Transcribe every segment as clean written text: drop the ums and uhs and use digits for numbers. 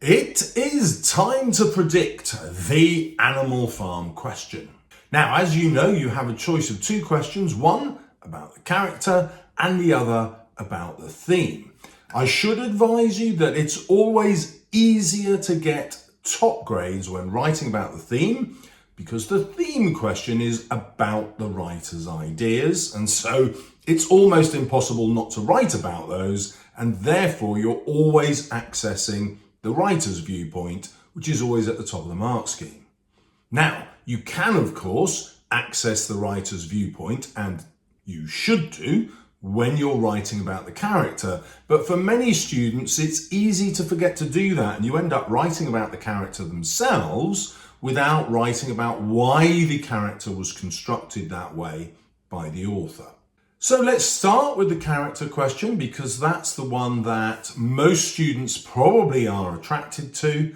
It is time to predict the Animal Farm question. Now, as you know, you have a choice of two questions, one about the character and the other about the theme. I should advise you that it's always easier to get top grades when writing about the theme because the theme question is about the writer's ideas, and so it's almost impossible not to write about those, and therefore you're always accessing the writer's viewpoint, which is always at the top of the mark scheme. Now, you can, of course, access the writer's viewpoint, and you should do, when you're writing about the character. But for many students, it's easy to forget to do that, and you end up writing about the character themselves without writing about why the character was constructed that way by the author. So let's start with the character question because that's the one that most students probably are attracted to.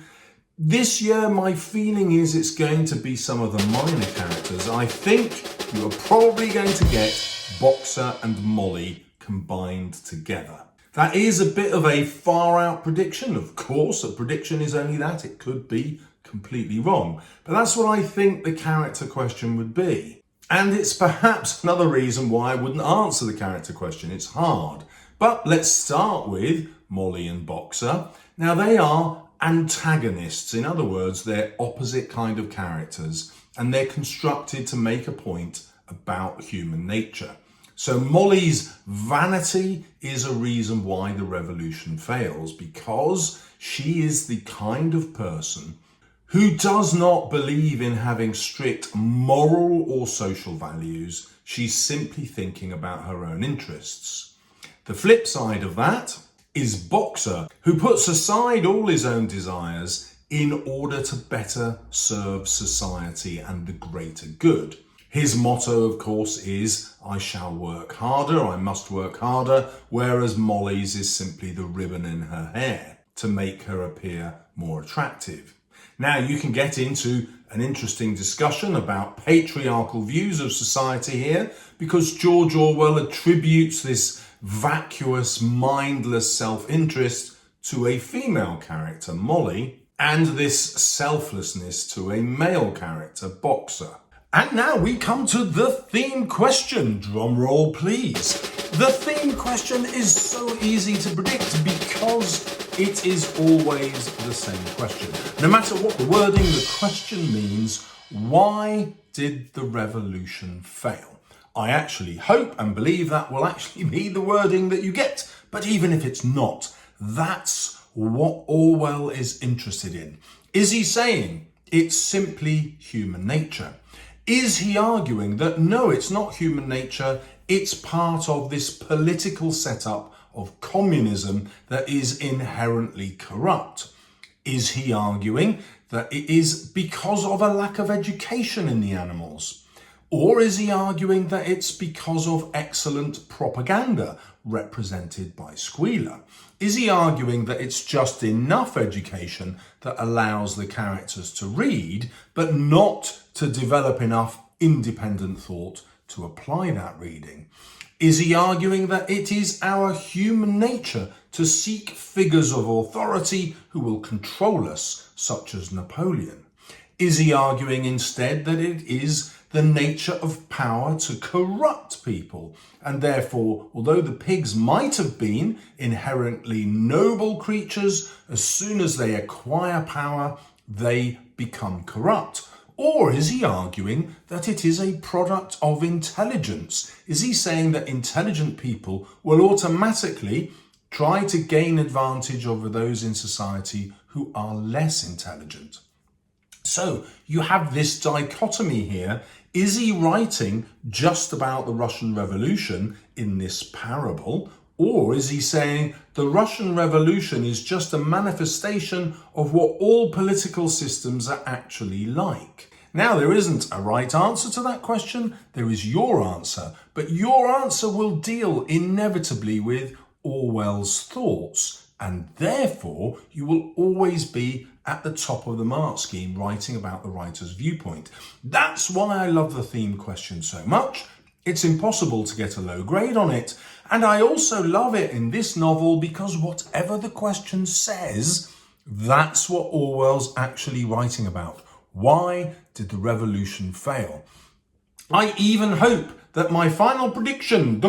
This year, my feeling is it's going to be some of the minor characters. I think you are probably going to get Boxer and Molly combined together. That is a bit of a far out prediction. Of course, a prediction is only that. It could be completely wrong. But that's what I think the character question would be. And it's perhaps another reason why I wouldn't answer the character question. It's hard. But let's start with Molly and Boxer. Now, they are antagonists. In other words, they're opposite kind of characters, and they're constructed to make a point about human nature. So Molly's vanity is a reason why the revolution fails, because she is the kind of person who does not believe in having strict moral or social values. She's simply thinking about her own interests. The flip side of that is Boxer, who puts aside all his own desires in order to better serve society and the greater good. His motto, of course, is, I shall work harder, I must work harder, whereas Molly's is simply the ribbon in her hair to make her appear more attractive. Now, you can get into an interesting discussion about patriarchal views of society here because George Orwell attributes this vacuous, mindless self-interest to a female character, Molly, and this selflessness to a male character, Boxer. And now we come to the theme question. Drum roll, please. The theme question is so easy to predict because it is always the same question. No matter what the wording, the question means, why did the revolution fail? I actually hope and believe that will actually be the wording that you get. But even if it's not, that's what Orwell is interested in. Is he saying it's simply human nature? Is he arguing that no, it's not human nature, it's part of this political setup of communism that is inherently corrupt? Is he arguing that it is because of a lack of education in the animals? Or is he arguing that it's because of excellent propaganda represented by Squealer? Is he arguing that it's just enough education that allows the characters to read, but not to develop enough independent thought to apply that reading? Is he arguing that it is our human nature to seek figures of authority who will control us, such as Napoleon? Is he arguing instead that it is the nature of power to corrupt people, and therefore, although the pigs might have been inherently noble creatures, as soon as they acquire power, they become corrupt? Or is he arguing that it is a product of intelligence? Is he saying that intelligent people will automatically try to gain advantage over those in society who are less intelligent? So you have this dichotomy here. Is he writing just about the Russian Revolution in this parable? Or is he saying the Russian Revolution is just a manifestation of what all political systems are actually like? Now, there isn't a right answer to that question. There is your answer, but your answer will deal inevitably with Orwell's thoughts, and therefore you will always be at the top of the mark scheme writing about the writer's viewpoint. That's why I love the theme question so much. It's impossible to get a low grade on it. And I also love it in this novel because whatever the question says, That's what Orwell's actually writing about. Why did the revolution fail? I even hope that my final prediction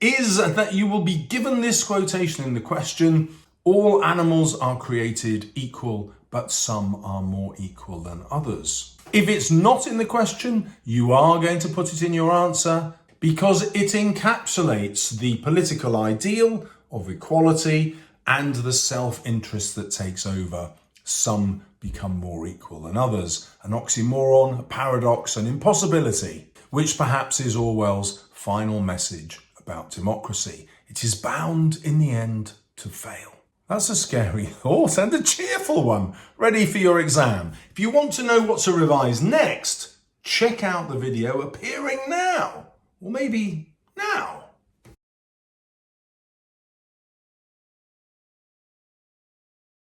is that you will be given this quotation in the question, all animals are created equal, but some are more equal than others. If it's not in the question, you are going to put it in your answer because it encapsulates the political ideal of equality and the self-interest that takes over. Some become more equal than others. An oxymoron, a paradox, an impossibility, which perhaps is Orwell's final message about democracy. It is bound in the end to fail. That's a scary thought and a cheerful one, ready for your exam. If you want to know what to revise next, check out the video appearing now, or maybe now.